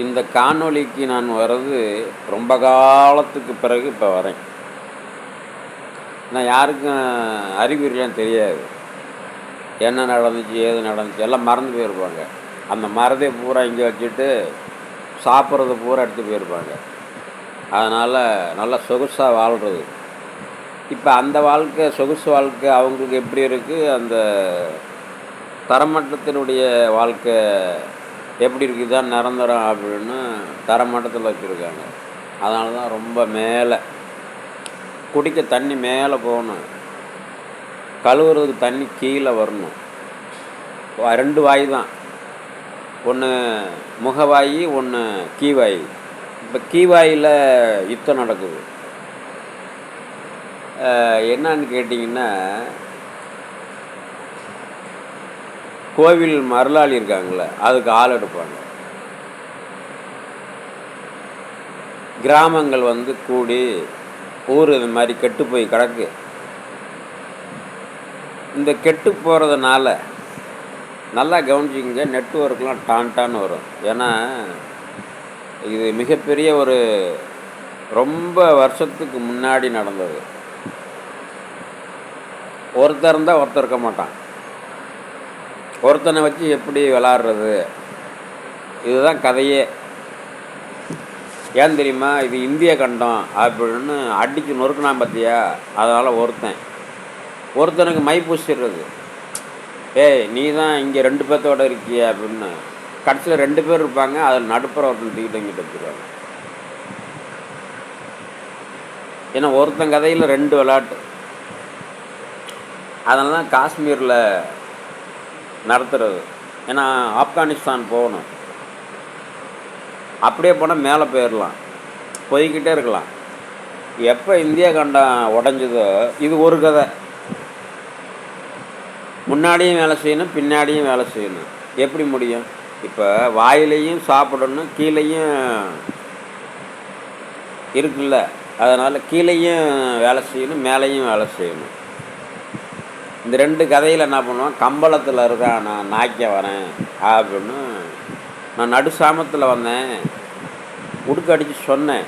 இந்த காணொளிக்கு நான் வர்றது ரொம்ப காலத்துக்கு பிறகு இப்போ வரேன். நான் யாருக்கும் அறிகுறிலாம் தெரியாது. என்ன நடந்துச்சு, ஏது நடந்துச்சு எல்லாம் மறந்து போயிருப்பாங்க. அந்த மறதே பூரா இங்கே வச்சுட்டு சாப்பிட்றது பூரா எடுத்து போயிருப்பாங்க. அதனால் நல்லா சொகுசாக வாழ்கிறது. இப்போ அந்த வாழ்க்கை, சொகுசு வாழ்க்கை அவங்களுக்கு எப்படி இருக்குது, அந்த தரமட்டத்தினுடைய வாழ்க்கை எப்படி இருக்குது தான் நிரந்தரம் அப்படின்னு தரமட்டத்தில் வச்சுருக்காங்க. அதனால தான் ரொம்ப மேலே குடிக்க தண்ணி மேலே போகணும், கழுவுறதுக்கு தண்ணி கீழே வரணும். 2 வாய் தான், ஒன்று முகவாய், ஒன்று கீவாய். இப்போ கீவாயில் யுத்தம் நடக்குது. என்னன்னு கேட்டிங்கன்னா, கோவில் மருளாளி இருக்காங்களே அதுக்கு ஆள் எடுப்பாங்க. கிராமங்கள் கூடி ஊர் இது மாதிரி கெட்டு போய் கிடக்கு. இந்த கெட்டு போகிறதுனால நல்லா கவனிச்சிங்க, நெட்வொர்க்லாம் டான்டான்னு வரும். ஏன்னா இது மிகப்பெரிய ஒரு ரொம்ப வருஷத்துக்கு முன்னாடி நடந்தது. ஒருத்தர் இருந்தால் ஒருத்தர் இருக்க மாட்டான். ஒருத்தனை வச்சு எப்படி விளாட்றது, இதுதான் கதையே. ஏன் தெரியுமா, இது இந்திய கண்டம் அப்படின்னு அடித்து நொறுக்குனா பார்த்தியா. அதனால் ஒருத்தனுக்கு மை பூசிடுறது. ஏய் நீ தான் இங்கே 2 பேர்த்தோடு இருக்கிய அப்படின்னு. கடைசியில் 2 பேர் இருப்பாங்க, அதில் நடுப்புற ஒருத்தன் தூக்கிட்டு இங்கிட்டு வச்சுருவாங்க. ஏன்னா ஒருத்தன் கதையில் 2 விளையாட்டு. அதனால தான் காஷ்மீரில் நடத்துகிறது. ஏன்னா ஆப்கானிஸ்தான் போகணும், அப்படியே போனால் மேலே போயிடலாம், போய்கிட்டே இருக்கலாம். எப்போ இந்தியா கண்டம் உடஞ்சதோ இது ஒரு கதை. முன்னாடியும் வேலை செய்யணும், பின்னாடியும் வேலை செய்யணும். எப்படி முடியும்? இப்போ வாயிலையும் சாப்பிடணும், கீழேயும் இருக்குல்ல, அதனால் கீழேயும் வேலை செய்யணும், மேலேயும் வேலை செய்யணும். இந்த 2 கதையில் என்ன பண்ணுவான், கம்பளத்தில் இருக்கான், நான் நாய்க்க வரேன் அப்படின்னு. நான் நடு சாமத்தில் வந்தேன், உடுக்க அடித்து சொன்னேன்,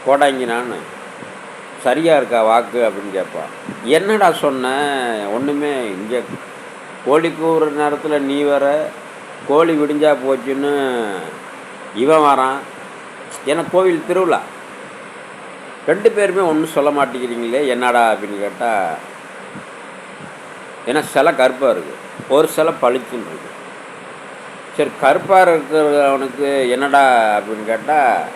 கோடாங்கி நான் சரியாக இருக்கா வாக்கு அப்படின்னு கேட்பான். என்னடா சொன்னேன், ஒன்றுமே இங்கே கோழி கூவுற நேரத்தில் நீ வர, கோழி விடிஞ்சா போச்சுன்னு இவன் வரான். ஏன்னா கோவில் திருவிழா, 2 பேருமே ஒன்றும் சொல்ல மாட்டேங்கிறீங்களே என்னடா அப்படின்னு கேட்டால், ஏன்னா சிலை கருப்பாக இருக்குது, ஒரு சிலை பளிச்சுன்னு இருக்குது. சரி கருப்பாக இருக்கிறவனுக்கு என்னடா அப்படின்னு கேட்டால்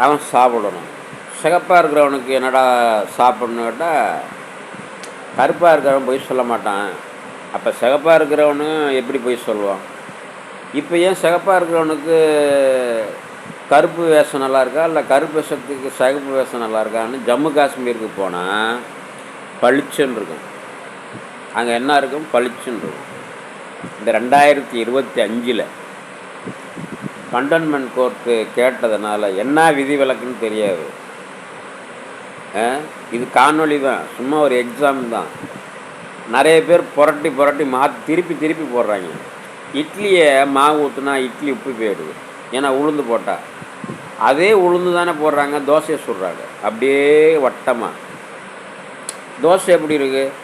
அவன் சாப்பிடணும். சிகப்பாக இருக்கிறவனுக்கு என்னடா சாப்பிடணுன்னு கேட்டால் கருப்பாக இருக்கிறவன் போய் சொல்ல மாட்டான். அப்போ சிகப்பாக இருக்கிறவனு எப்படி போய் சொல்லுவான்? இப்போ ஏன் சிகப்பாக இருக்கிறவனுக்கு கருப்பு வேஷம் நல்லா இருக்கா, இல்லை கருப்பு வேஷத்துக்கு சிகப்பு வேஷம் நல்லா இருக்கான்னு ஜம்மு காஷ்மீருக்கு போனால் பளிச்சுன்னு இருக்கும். அங்கே என்ன இருக்கும், பளிச்சுன்னு இருக்கும். இந்த 2025 கண்டோன்மெண்ட் கோர்ட்டு கேட்டதுனால என்ன விதி விலக்குன்னு தெரியாது. இது காணொளி தான், சும்மா ஒரு எக்ஸாம் தான். நிறைய பேர் புரட்டி மாற்றி திருப்பி போடுறாங்க. இட்லியை மாவு ஊற்றுனா இட்லி உப்பு போயிடுது, ஏன்னா உளுந்து போட்டால். அதே உளுந்து தானே போடுறாங்க, தோசையை சுடுறாங்க அப்படியே வட்டமாக. தோசை எப்படி இருக்குது,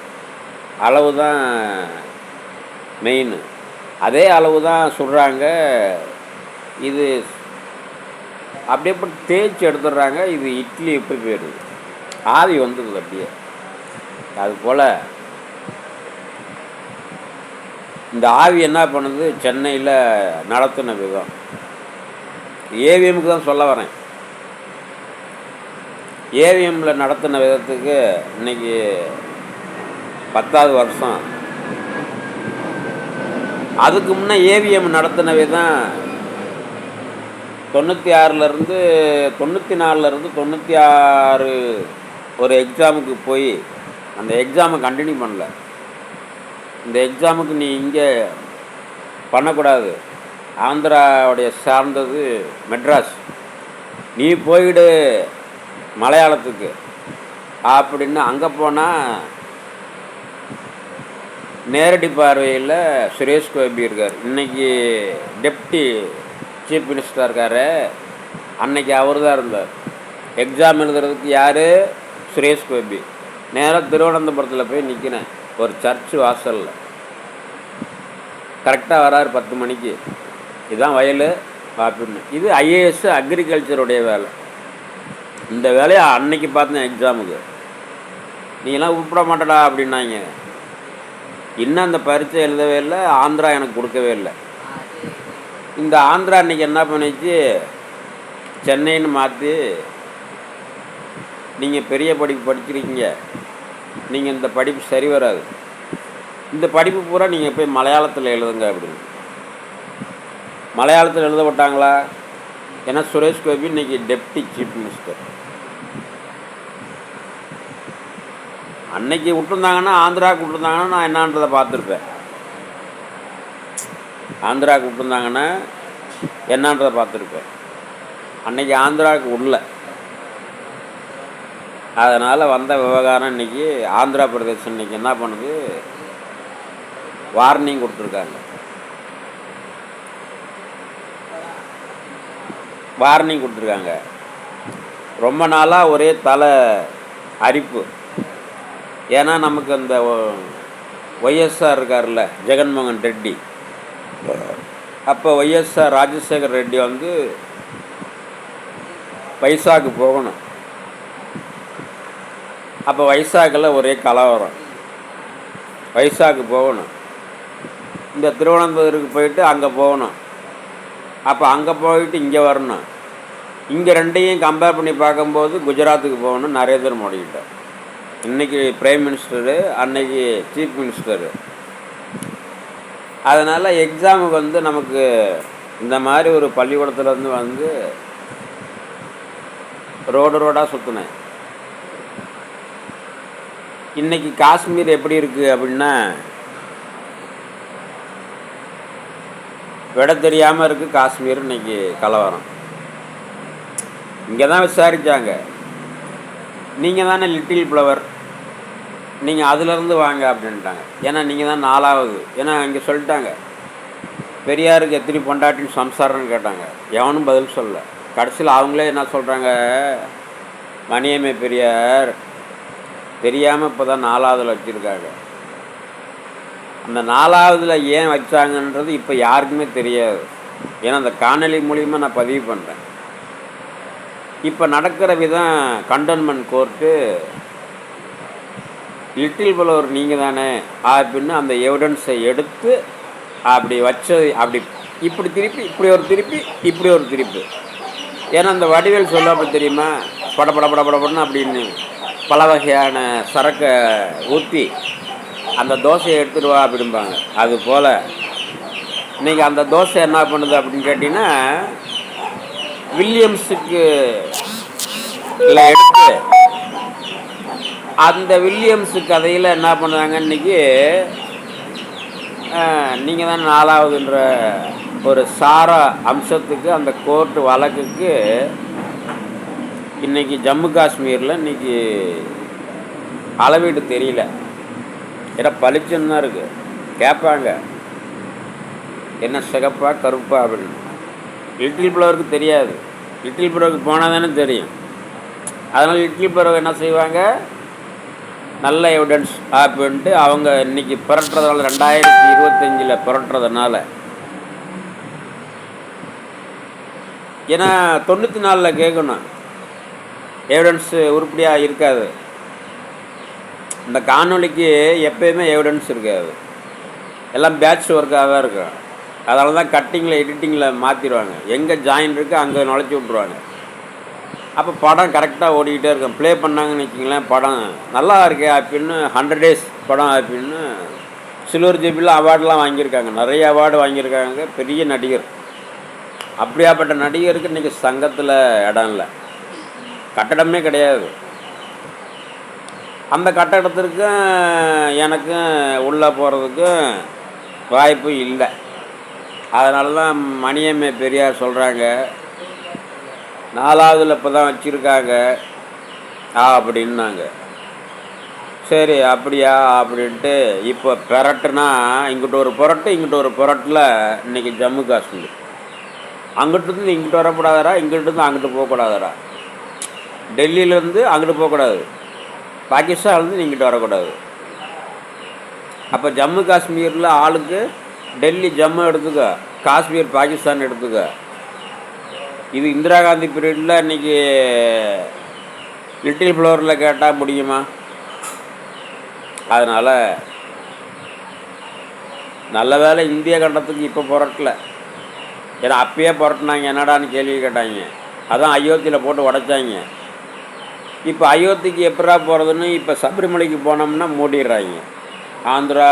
அளவு தான் மெயின், அதே அளவு தான் சுடுறாங்க. இது அப்படியே போட்டு தேய்ச்சி எடுத்துடுறாங்க, இது இட்லி எப்படி போயிடுது, ஆவி வந்துடுது அப்படியே. அதுபோல் இந்த ஆவி என்ன பண்ணுது, சென்னையில் நடத்தின விதம். ஏவிஎம்க்கு தான் சொல்ல வரேன். ஏவிஎம்மில் நடத்தின விதத்துக்கு இன்றைக்கி 10வது வருஷம். அதுக்கு முன்னே ஏவிஎம் நடத்தின விதம் 96லேருந்து 96 ஒரு எக்ஸாமுக்கு போய் அந்த எக்ஸாமை கண்டினியூ பண்ணல. இந்த எக்ஸாமுக்கு நீ இங்கே பண்ணக்கூடாது, ஆந்திராவுடைய சார்ந்தது மெட்ராஸ், நீ போயிடு மலையாளத்துக்கு அப்படின்னு. அங்கே போனால் நேரடி பார்வையில் சுரேஷ் கோபி இருக்கார், இன்றைக்கி டெப்டி சீஃப் மினிஸ்டராக இருக்கார், அன்னைக்கு அவர் தான் இருந்தார். எக்ஸாம் எழுதுறதுக்கு யார்? சுரேஷ் கோபி. நேராக திருவனந்தபுரத்தில் போய் நிற்கிறேன், ஒரு சர்ச்சு வாசலில். கரெக்டாக வராரு 10 மணிக்கு. இதுதான் வயல் அப்படின்னு. இது ஐஏஎஸ் அக்ரிகல்ச்சருடைய வேலை. இந்த வேலையை அன்னைக்கு பார்த்தேன் எக்ஸாமுக்கு. நீங்களாம் உருப்பிட மாட்டடா அப்படின்னாங்க. இன்னும் அந்த பரீட்சை எழுதவே இல்லை, ஆந்திரா எனக்கு கொடுக்கவே இல்லை. இந்த ஆந்திரா இன்றைக்கி என்ன பண்ணிச்சு, சென்னைன்னு மாற்றி, நீங்கள் பெரிய படிப்பு படிச்சிருக்கீங்க, நீங்கள் இந்த படிப்பு சரி வராது, இந்த படிப்பு பூரா நீங்கள் போய் மலையாளத்தில் எழுதுங்க அப்படின்னு. மலையாளத்தில் எழுத விட்டாங்களா? ஏன்னா சுரேஷ் கோபி இன்றைக்கி டெப்டி சீஃப் மினிஸ்டர். அன்னைக்கு விட்டுருந்தாங்கன்னா, ஆந்திராவுக்கு விட்டுருந்தாங்கன்னா நான் என்னான்றதை பார்த்துருப்பேன். ஆந்திராவுக்கு விட்டுருந்தாங்கன்னா என்னான்றதை பார்த்துருப்பேன். அன்னைக்கு ஆந்திராவுக்கு விடல. அதனால் வந்த விவகாரம் இன்றைக்கி ஆந்திரா பிரதேசம் இன்றைக்கி என்ன பண்ணுது, வார்னிங் கொடுத்துருக்காங்க. வார்னிங் கொடுத்துருக்காங்க. ரொம்ப நாளாக ஒரே தலை அரிப்பு. ஏன்னா நமக்கு அந்த ஒய்எஸ்ஆர் இருக்கார்ல, ஜெகன்மோகன் ரெட்டி, அப்போ ஒய்எஸ்ஆர் ராஜசேகர் ரெட்டி வந்து வைசாக்கு போகணும். அப்போ வைசாக்கில் ஒரே கலவரம். வைசாக்கு போகணும், இந்த திருவனந்தபுரத்துக்கு போயிட்டு அங்கே போகணும். அப்போ அங்கே போயிட்டு இங்கே வரணும். இங்கே ரெண்டையும் கம்பேர் பண்ணி பார்க்கும்போது குஜராத்துக்கு போகணும் நரேந்திர மோடிக்கிட்ட. இன்றைக்கி பிரைம் மினிஸ்டரு, அன்னைக்கு சீஃப் மினிஸ்டரு. அதனால் எக்ஸாமுக்கு வந்து நமக்கு இந்த மாதிரி ஒரு பள்ளிக்கூடத்துலேருந்து வந்து ரோடாக சுற்றினேன். இன்றைக்கி காஷ்மீர் எப்படி இருக்குது அப்படின்னா, விட தெரியாமல் இருக்குது காஷ்மீர். இன்றைக்கி கலவரம். இங்கே தான் விசாரித்தாங்க, நீங்கள் தானே லிட்டில் ஃப்ளவர், நீங்கள் அதிலேருந்து வாங்க அப்படின்ட்டாங்க. ஏன்னா நீங்கள் தான் 4வது. ஏன்னா இங்கே சொல்லிட்டாங்க, பெரியாருக்கு எத்தனை பொண்டாட்டின்னு சம்சாரம்னு கேட்டாங்க. எவனும் பதில் சொல்ல. கடைசியில் அவங்களே என்ன சொல்கிறாங்க, மணியம்மை பெரியார் தெரியாமல் இப்போ தான் 4வதில் வச்சுருக்காங்க. அந்த 4வதில் ஏன் வச்சாங்கன்றது இப்போ யாருக்குமே தெரியாது. ஏன்னா அந்த காணொலி மூலிமா நான் பதிவு பண்ணுறேன். இப்போ நடக்கிற விதம், கண்டோன்மெண்ட் கோர்ட்டு லிட்டில் ஃப்ளவர் நீங்கள் தானே அப்படின்னு அந்த எவிடன்ஸை எடுத்து அப்படி வச்சது. அப்படி இப்படி திருப்பி இப்படி ஒரு திருப்பி. ஏன்னா அந்த வடிவேல் சொல்ல அப்படி தெரியுமா, படப்படன்னு அப்படின்னு பல வகையான சரக்கை ஊற்றி அந்த தோசையை எடுத்துடுவா அப்படிம்பாங்க. அது போல் இன்றைக்கி அந்த தோசை என்ன பண்ணுது அப்படின்னு கேட்டிங்கன்னா, வில்லியம்ஸுக்கு இல்லை எடுத்து அந்த வில்லியம்ஸு கதையில் என்ன பண்ணுறாங்க, இன்றைக்கி நீங்கள் தான் 4வதுன்ற ஒரு சார அம்சத்துக்கு அந்த கோர்ட்டு வழக்குக்கு இன்றைக்கி ஜம்மு காஷ்மீரில் இன்றைக்கி அளவீடு தெரியல. ஏன்னா பளிச்சுன்னு தான் இருக்குது. கேட்பாங்க என்ன சிகப்பா கருப்பா அப்படின்னு. லிட்டில் ஃப்ளவருக்கு தெரியாது. லிட்டில் ஃப்ளவருக்கு போனால் தானே தெரியும். அதனால் லிட்டில் ஃப்ளவர் என்ன செய்வாங்க, நல்ல எவிடன்ஸ் அப்படின்ட்டு அவங்க இன்றைக்கி புரட்டுறதுனால, 2025 புரட்டுறதுனால. ஏன்னா 94 கேட்கணும், எவிடன்ஸு உருப்படியாக இருக்காது. இந்த காணொலிக்கு எப்போயுமே எவிடன்ஸ் இருக்காது, எல்லாம் பேட்ச் ஒர்க்காக தான் இருக்கும். அதனால தான் கட்டிங்கில் எடிட்டிங்கில் மாற்றிடுவாங்க. எங்கே ஜாயின் இருக்குது அங்கே நுழைச்சி விட்ருவாங்க. அப்போ படம் கரெக்டாக ஓடிக்கிட்டே இருக்கும். ப்ளே பண்ணாங்கன்னு வச்சிங்களேன், படம் நல்லா இருக்கே அப்படின்னு 100 days படம் அப்படின்னு சில்வர் ஜூபிலியில் அவார்டெலாம் வாங்கியிருக்காங்க. நிறைய அவார்டு வாங்கியிருக்காங்க. பெரிய நடிகர். அப்படியாப்பட்ட நடிகருக்கு இன்றைக்கி சங்கத்தில் இடம் இல்லை, கட்டடமே கிடையாது. அந்த கட்டடத்திற்கும் எனக்கும் உள்ளே போகிறதுக்கும் வாய்ப்பு இல்லை. அதனால தான் மணியம்மை பெரியார் சொல்கிறாங்க, 4வதில் இப்போ தான் வச்சுருக்காங்க அப்படின்னாங்க. சரி அப்படியா அப்படின்ட்டு இப்போ பெரட்டுனா இங்கிட்ட ஒரு புரட்டு, இங்கிட்ட ஒரு புரட்டில் இன்றைக்கி ஜம்மு காஷ்மீர். அங்கிட்டிருந்து இங்கிட்டு வரக்கூடாதரா, இங்கிட்டிருந்து அங்கிட்டு போகக்கூடாதரா. டெல்லியிலேருந்து அங்கிட்டு போகக்கூடாது, பாகிஸ்தான்லேருந்து இங்கிட்டு வரக்கூடாது. அப்போ ஜம்மு காஷ்மீரில் ஆளுக்கு டெல்லி ஜம்மு எடுத்துக்க, காஷ்மீர் பாகிஸ்தான் எடுத்துக்க. இது இந்திரா காந்தி பீரியடில் இன்றைக்கி லிட்டில் ஃப்ளோரில் கேட்டால் முடியுமா? அதனால் நல்ல வேலை இந்திய கண்டத்துக்கு இப்போ புரட்டல. ஏன்னா அப்பயே புரட்டினாங்க, என்னடான்னு கேள்வி கேட்டாங்க. அதான் அயோத்தியில் போட்டு உடைச்சாங்க. இப்போ அயோத்திக்கு எப்படா போகிறதுன்னு இப்போ சபரிமலைக்கு போனோம்னா மூடிடுறாங்க. ஆந்திரா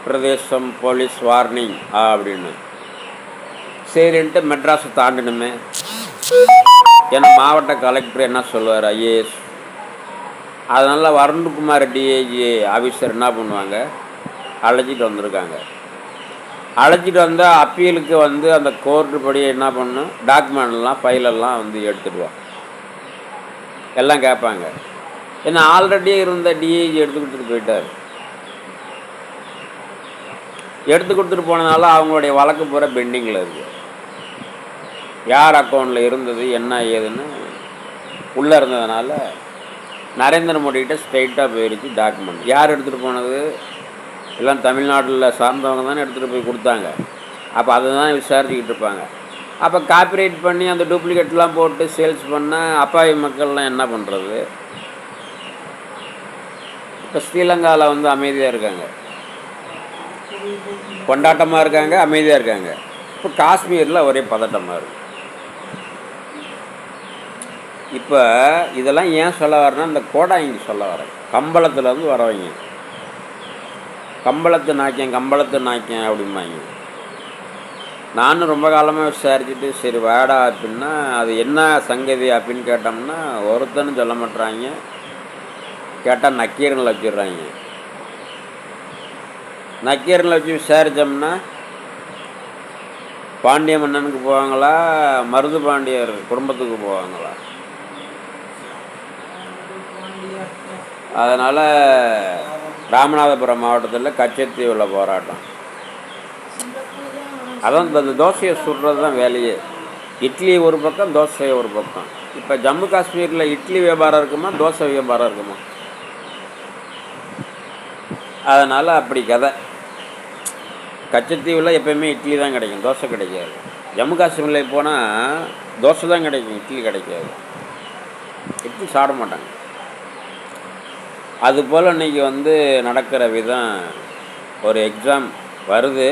பிரதேசம் போலீஸ் வார்னிங் அப்படின்னு. சரின்ட்டு மெட்ராஸை தாண்டணுமே. ஏன்னா மாவட்ட கலெக்டர் என்ன சொல்லுவார், ஐஏஎஸ். அதனால் வருண்குமார் டிஏஜி ஆஃபீஸர் என்ன பண்ணுவாங்க, அழைச்சிட்டு வந்திருக்காங்க. அழைச்சிட்டு வந்தால் அப்பீலுக்கு வந்து அந்த கோர்ட்டு படி என்ன பண்ணணும், டாக்குமெண்ட்லாம் ஃபைலெல்லாம் வந்து எடுத்துடுவாங்க, எல்லாம் கேட்பாங்க. ஏன்னா ஆல்ரெடி இருந்த டிஏஜி எடுத்து கொடுத்துட்டு போயிட்டார். எடுத்து கொடுத்துட்டு போனதுனால அவங்களுடைய வழக்கு பூரா பெண்டிங்கில் இருக்குது. யார் அக்கௌண்ட்டில் இருந்தது என்ன ஏதுன்னு உள்ளே இருந்ததுனால நரேந்திர மோடிகிட்ட ஸ்ட்ரைட்டாக போயிடுச்சு டாக்குமெண்ட். யார் எடுத்துகிட்டு போனது, எல்லாம் தமிழ்நாட்டில் சார்ந்தவங்க தானே எடுத்துகிட்டு போய் கொடுத்தாங்க. அப்போ அதை தான் விசாரிச்சுக்கிட்டு இருப்பாங்க. அப்போ காப்பிரைட் பண்ணி அந்த டூப்ளிகேட்லாம் போட்டு சேல்ஸ் பண்ணால் அப்பாவி மக்கள்லாம் என்ன பண்ணுறது? இப்போ ஸ்ரீலங்காவில் வந்து அமைதியாக இருக்காங்க, கொண்டாட்டமாக இருக்காங்க, அமைதியாக இருக்காங்க. இப்போ காஷ்மீரில் ஒரே பதட்டமாக இருக்குது. இப்போ இதெல்லாம் ஏன் சொல்ல வரேன்னா, இந்த கோடாங்கி சொல்ல வரேன். கம்பளத்துலேருந்து வரவங்க கம்பளத்து நாக்கியம் அப்படிம்பாங்க. நானும் ரொம்ப காலமாக விசாரிச்சுட்டு சரி வாடா அப்படின்னா அது என்ன சங்கதி அப்படின்னு கேட்டோம்னா ஒருத்தனும் சொல்ல மாட்டுறாங்க. கேட்டால் நக்கீரனில் வச்சிடுறாங்க. நக்கீரனில் வச்சு விசாரித்தோம்னா பாண்டிய மன்னனுக்கு போவாங்களா, மருது பாண்டியர் குடும்பத்துக்கு போவாங்களா? அதனால் ராமநாதபுரம் மாவட்டத்தில் கச்சத்தீவில் போராட்டம். அதான் இந்த தோசையை சுடுறது தான் வேலையே. இட்லி ஒரு பக்கம், தோசை ஒரு பக்கம். இப்போ ஜம்மு காஷ்மீரில் இட்லி வியாபாரம் இருக்குமா, தோசை வியாபாரம் இருக்குமா? அதனால் அப்படி கதை. கச்சத்தீவில் எப்போயுமே இட்லி தான் கிடைக்கும், தோசை கிடைக்காது. ஜம்மு காஷ்மீரில் போனால் தோசை தான் கிடைக்கும், இட்லி கிடைக்காது. இட்லி சாப்பிட மாட்டாங்க. அதுபோல் இன்றைக்கி வந்து நடக்கிற விதம், ஒரு எக்ஸாம் வருது,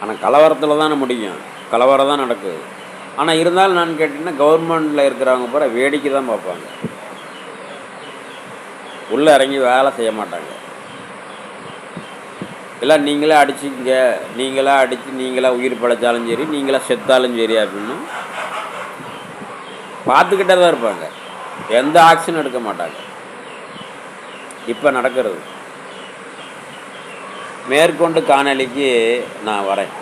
ஆனால் கலவரத்தில் தானே முடியும், கலவரம் தான் நடக்குது. ஆனால் இருந்தாலும் நான் கேட்டிங்கன்னா கவர்மெண்ட்டில் இருக்கிறவங்க பூரா வேடிக்கை தான் பார்ப்பாங்க, உள்ளே இறங்கி வேலை செய்ய மாட்டாங்க. இல்லை நீங்களே அடிச்சுங்க, நீங்களா அடித்து நீங்களா உயிர் படைத்தாலும் சரி, நீங்களா செத்தாலும் சரி அப்படின்னு பார்த்துக்கிட்டே தான் இருப்பாங்க. எந்த ஆக்ஷனும் எடுக்க மாட்டாங்க. இப்போ நடக்கிறது. மேற்கொண்டு காணொளிக்கு நான் வரேன்.